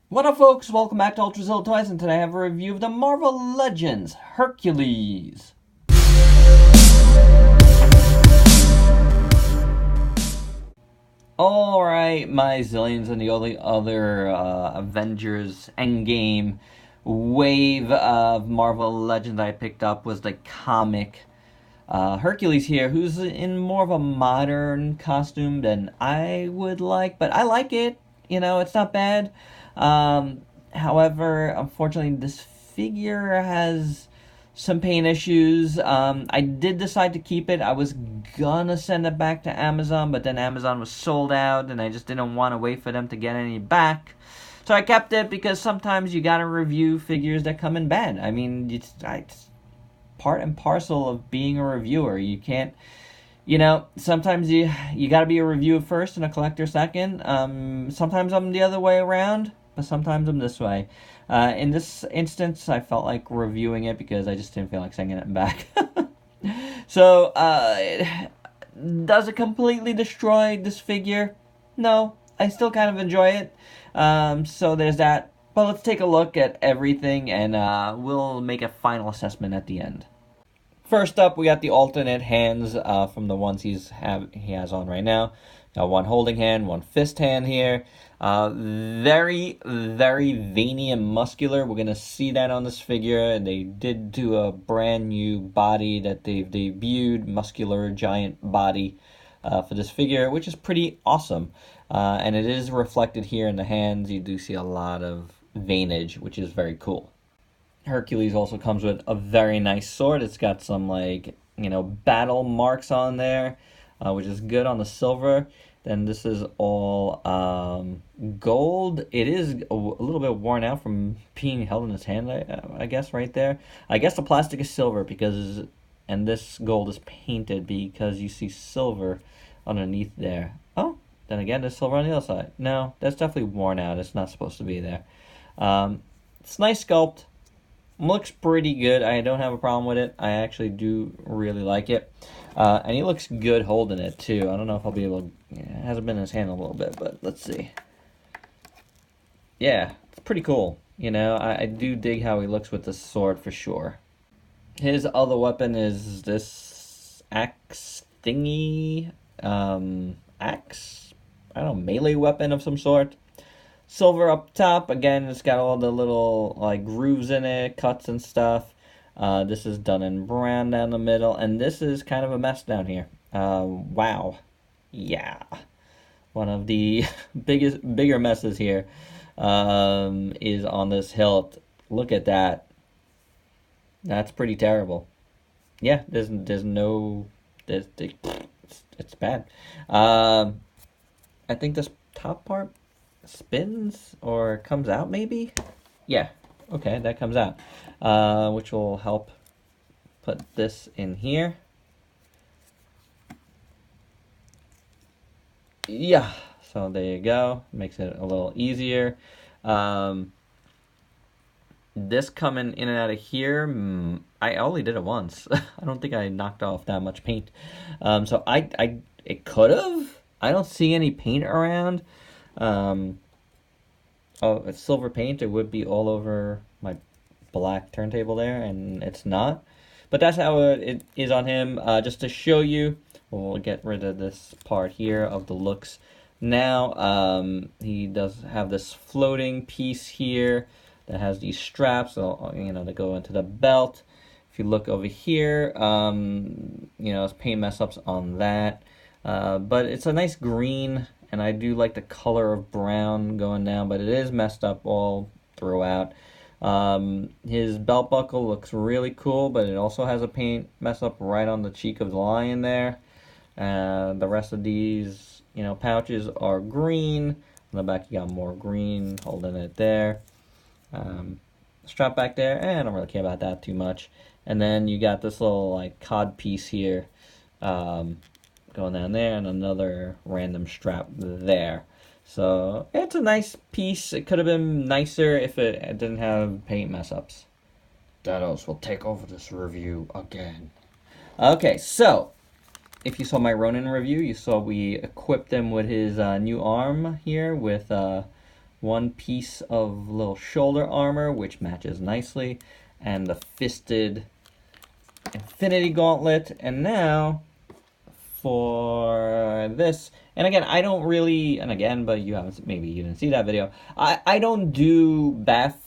What up, folks? Welcome back to Ultrazilla Toys, and today I have a review of the Marvel Legends Hercules. Alright, my zillions, and the only other Avengers Endgame wave of Marvel Legends I picked up was the comic Hercules here, who's in more of a modern costume than I would like, but I like it. You know, it's not bad. However, unfortunately, this figure has some paint issues. I did decide to keep it. I was gonna send it back to Amazon, but then Amazon was sold out, and I just didn't want to wait for them to get any back. So I kept it because sometimes you gotta review figures that come in bad. I mean, it's part and parcel of being a reviewer. You can't, sometimes you got to be a reviewer first and a collector second. Sometimes I'm the other way around, but sometimes I'm this way. In this instance, I felt like reviewing it because I just didn't feel like sending it back. So, does it completely destroy this figure? No, I still kind of enjoy it. So there's that. But let's take a look at everything, and we'll make a final assessment at the end. First up, we got the alternate hands from the ones he has on right now. Got one holding hand, one fist hand here. Very, very veiny and muscular. We're going to see that on this figure. And they did do a brand new body that they've debuted, muscular giant body for this figure, which is pretty awesome. And it is reflected here in the hands. You do see a lot of veinage, which is very cool. Hercules also comes with a very nice sword. It's got some, battle marks on there, which is good on the silver. Then this is all gold. It is a little bit worn out from being held in his hand, I guess, right there. I guess the plastic is silver and this gold is painted because you see silver underneath there. Oh, then again, there's silver on the other side. No, that's definitely worn out. It's not supposed to be there. It's nice sculpt. Looks pretty good. I don't have a problem with it. I actually do really like it. And he looks good holding it, too. I don't know if I'll be able to... It hasn't been in his hand a little bit, but let's see. Yeah, it's pretty cool. I do dig how he looks with the sword for sure. His other weapon is this axe thingy. Axe? I don't know, melee weapon of some sort. Silver up top. Again, it's got all the little grooves in it, cuts and stuff. This is done in brown down the middle, and this is kind of a mess down here. Wow. Yeah. One of the bigger messes here is on this hilt. Look at that. That's pretty terrible. Yeah, it's bad. I think this top part spins or comes out, maybe. Yeah, okay, that comes out, which will help put this in here. Yeah, so there you go. Makes it a little easier. This coming in and out of here, I only did it once. I don't think I knocked off that much paint. So it could have. I don't see any paint around. Oh, it's silver paint. It would be all over my black turntable there, and it's not. But that's how it is on him. Just to show you, we'll get rid of this part here of the looks. Now, he does have this floating piece here that has these straps, that go into the belt. If you look over here, it's paint mess ups on that. But it's a nice green, and I do like the color of brown going down, but it is messed up all throughout. His belt buckle looks really cool, but it also has a paint mess up right on the cheek of the lion there. The rest of these, pouches are green. On the back, you got more green holding it there. Strap back there, I don't really care about that too much. And then you got this little cod piece here going down there, and another random strap there. So it's a nice piece. It could have been nicer if it didn't have paint mess ups. Dados will take over this review again. Okay, so if you saw my Ronin review, you saw we equipped him with his new arm here with one piece of little shoulder armor, which matches nicely, and the fisted Infinity Gauntlet. And now for this, and again, I don't really, and again, but you haven't, maybe you didn't see that video, I don't do bath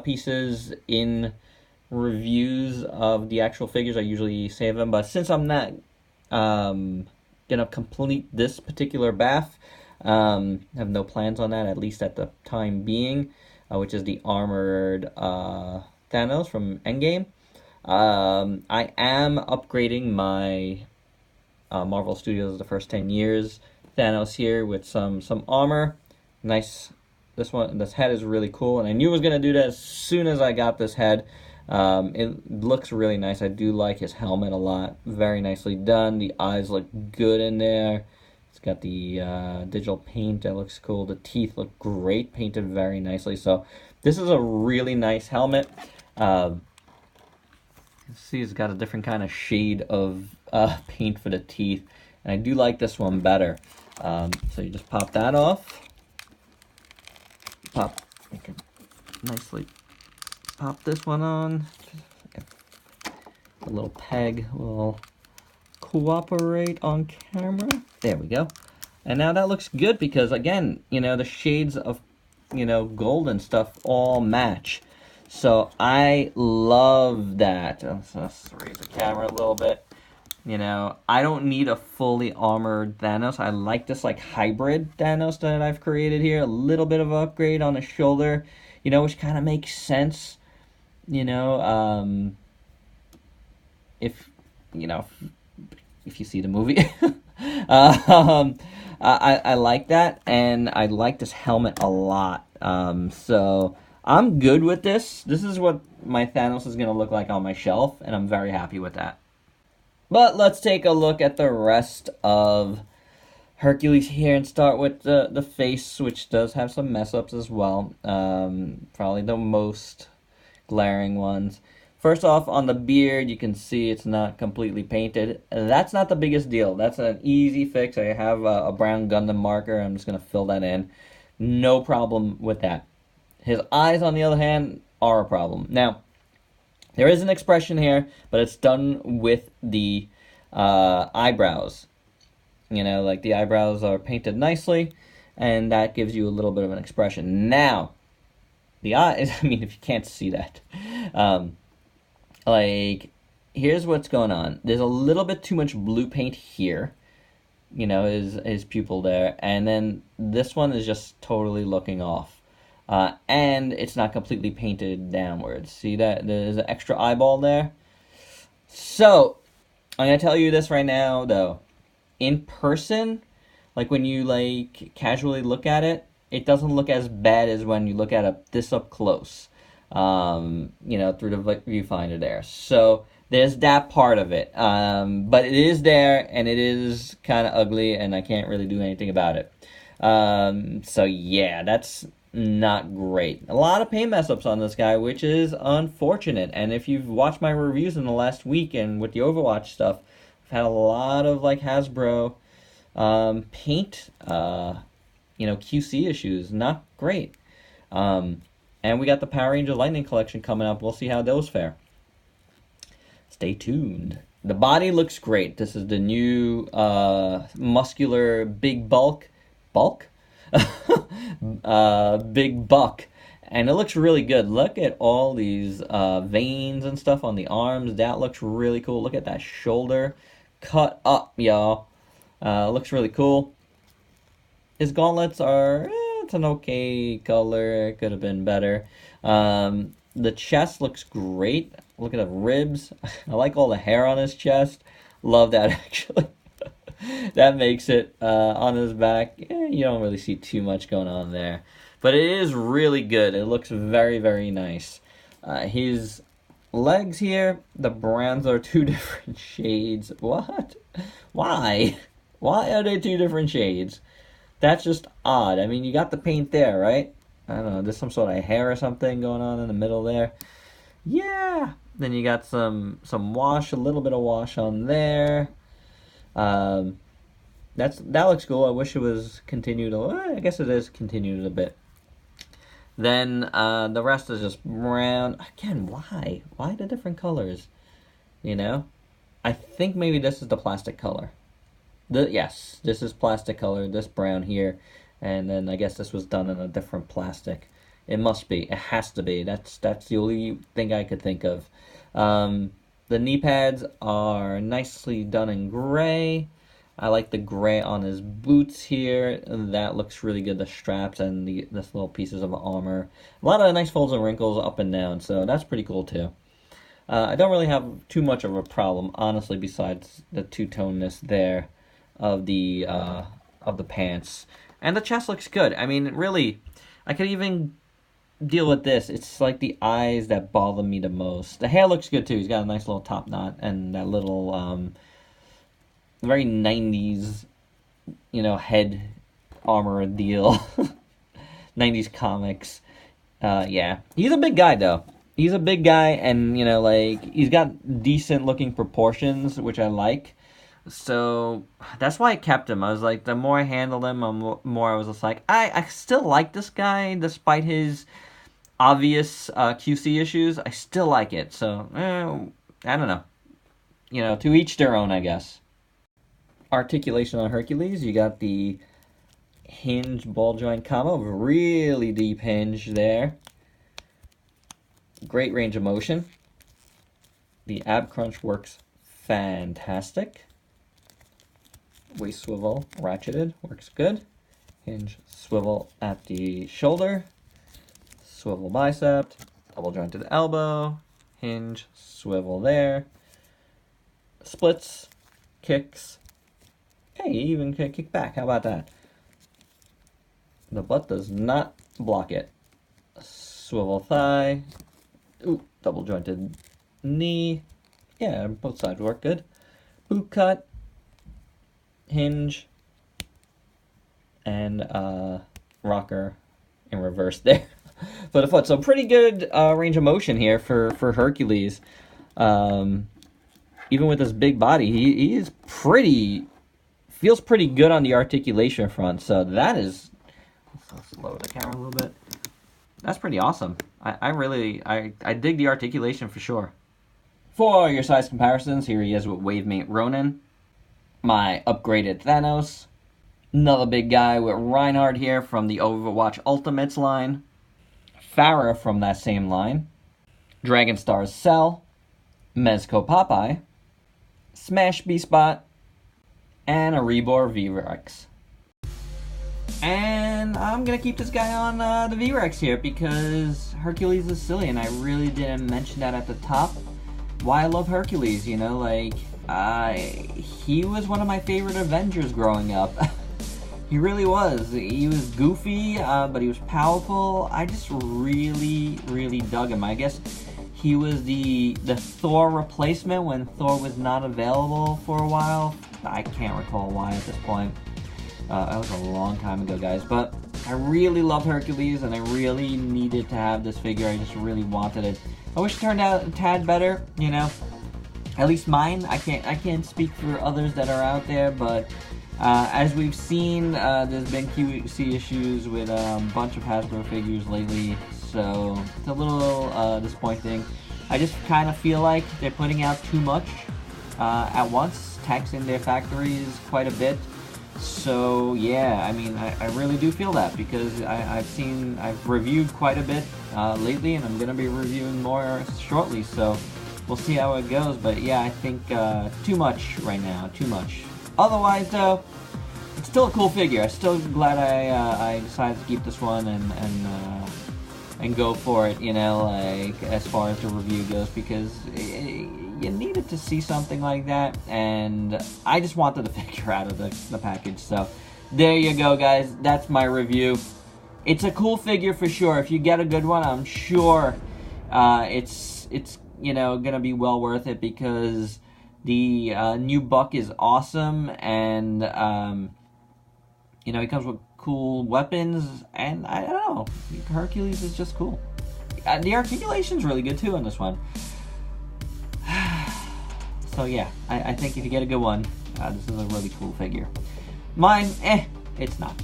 pieces in reviews of the actual figures. I usually save them, but since I'm not gonna complete this particular bath, have no plans on that, at least at the time being, which is the armored Thanos from Endgame. I am upgrading my Marvel Studios The First 10 Years Thanos here with some armor. Nice. This head is really cool, and I knew I was gonna do that as soon as I got this head. It looks really nice. I do like his helmet a lot. Very nicely done. The eyes look good in there. It's got the digital paint that looks cool. The teeth look great, painted very nicely. So this is a really nice helmet. See, it's got a different kind of shade of paint for the teeth, and I do like this one better. So you just pop that off. You can nicely pop this one on. The little peg will cooperate on camera. There we go. And now that looks good because, again, you know, the shades of, you know, gold and stuff all match. So I love that. Let's raise the camera a little bit. You know, I don't need a fully armored Thanos. I like this like hybrid Thanos that I've created here. A little bit of upgrade on the shoulder, you know, which kind of makes sense. You know, if you see the movie, I like that, and I like this helmet a lot. So I'm good with this. This is what my Thanos is gonna look like on my shelf, and I'm very happy with that. But let's take a look at the rest of Hercules here and start with the face, which does have some mess-ups as well. Probably the most glaring ones. First off, on the beard, you can see it's not completely painted. That's not the biggest deal. That's an easy fix. I have a brown Gundam marker. I'm just going to fill that in. No problem with that. His eyes, on the other hand, are a problem. Now, there is an expression here, but it's done with the eyebrows. You know, like the eyebrows are painted nicely, and that gives you a little bit of an expression. Now, the eyes, I mean, if you can't see that, like, here's what's going on. There's a little bit too much blue paint here, you know, his pupil there, and then this one is just totally looking off. And it's not completely painted downwards. See that? There's an extra eyeball there. So, I'm going to tell you this right now, though. In person, like when you like casually look at it, it doesn't look as bad as when you look at it this up close, you know, through the viewfinder there. So there's that part of it, but it is there, and it is kind of ugly, and I can't really do anything about it. So yeah, that's not great. A lot of paint mess-ups on this guy, which is unfortunate. And if you've watched my reviews in the last week and with the Overwatch stuff, I've had a lot of like Hasbro paint, you know, QC issues. Not great. And we got the Power Ranger Lightning Collection coming up. We'll see how those fare. Stay tuned. The body looks great. This is the new muscular big bulk. Big buck, and it looks really good. Look at all these veins and stuff on the arms. That looks really cool. Look at that shoulder cut up, y'all. Looks really cool. His gauntlets are it's an okay color. It could have been better. The chest looks great. Look at the ribs. I like all the hair on his chest. Love that, actually. That makes it on his back. You don't really see too much going on there. But it is really good. It looks very, very nice. His legs here, the browns are two different shades. What? Why? Why are they two different shades? That's just odd. I mean, you got the paint there, right? I don't know. There's some sort of hair or something going on in the middle there. Yeah. Then you got some wash, a little bit of wash on there. That looks cool. I wish it was continued. I guess it is continued a bit. Then the rest is just brown. Again, why? Why the different colors? You know? I think maybe this is the plastic color. Yes, this is plastic color, this brown here. And then I guess this was done in a different plastic. It must be. It has to be. That's the only thing I could think of. The knee pads are nicely done in gray. I like the gray on his boots here. That looks really good. The straps and this little pieces of armor. A lot of nice folds and wrinkles up and down, so that's pretty cool too. I don't really have too much of a problem, honestly, besides the two-toneness there of the pants. And the chest looks good. I mean, really, I could even deal with this. It's like the eyes that bother me the most. The hair looks good too. He's got a nice little top knot and that little very 90s, head armor deal. 90s comics. Yeah. He's a big guy though. He's a big guy, and he's got decent looking proportions, which I like. So that's why I kept him. I was like, the more I handled him, the more I was just like, I still like this guy despite his obvious QC issues. I still like it. So I don't know. To each their own, I guess. Articulation on Hercules. You got the hinge ball joint combo, really deep hinge there. Great range of motion. The ab crunch works fantastic. Waist swivel ratcheted works good. Hinge swivel at the shoulder. Swivel bicep. Double jointed elbow. Hinge swivel there. Splits. Kicks. Hey, you even can kick back. How about that? The butt does not block it. Swivel thigh. Ooh, double jointed knee. Yeah, both sides work good. Boot cut. Hinge. And rocker in reverse there for the foot. So pretty good range of motion here for Hercules. Even with his big body, he is feels pretty good on the articulation front. So that is, let's slow the camera a little bit. That's pretty awesome. I really dig the articulation for sure. For your size comparisons, here he is with Wavemate Ronin. My upgraded Thanos. Another big guy with Reinhardt here from the Overwatch Ultimates line. Farah from that same line. Dragon Star's Cell. Mezco Popeye. Smash B-Spot. And a Rebor V-Rex. And I'm going to keep this guy on the V-Rex here because Hercules is silly, and I really didn't mention that at the top. Why I love Hercules, he was one of my favorite Avengers growing up. He really was. He was goofy, but he was powerful. I just really, really dug him. I guess he was the Thor replacement when Thor was not available for a while. I can't recall why at this point. That was a long time ago, guys. But I really love Hercules, and I really needed to have this figure. I just really wanted it. I wish it turned out a tad better, At least mine. I can't speak for others that are out there, but as we've seen, there's been QC issues with a bunch of Hasbro figures lately, so it's a little disappointing. I just kind of feel like they're putting out too much at once, taxing their factories quite a bit. So yeah, I mean, I really do feel that because I've reviewed quite a bit lately, and I'm gonna be reviewing more shortly. So we'll see how it goes. But yeah, I think too much right now, too much. Otherwise, though, it's still a cool figure. I'm still glad I decided to keep this one and go for it. As far as the review goes, because you needed to see something like that, and I just wanted the figure out of the package. So there you go, guys. That's my review. It's a cool figure for sure. If you get a good one, I'm sure it's gonna be well worth it because the new Buck is awesome, and he comes with cool weapons, and I don't know, Hercules is just cool. The articulation's really good too on this one. So yeah, I think if you get a good one, this is a really cool figure. Mine, it's not.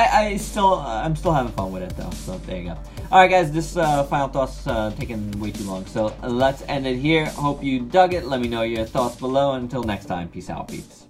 I'm still having fun with it though. So there you go. All right, guys, this final thoughts taking way too long. So let's end it here. Hope you dug it. Let me know your thoughts below. Until next time, peace out, peeps.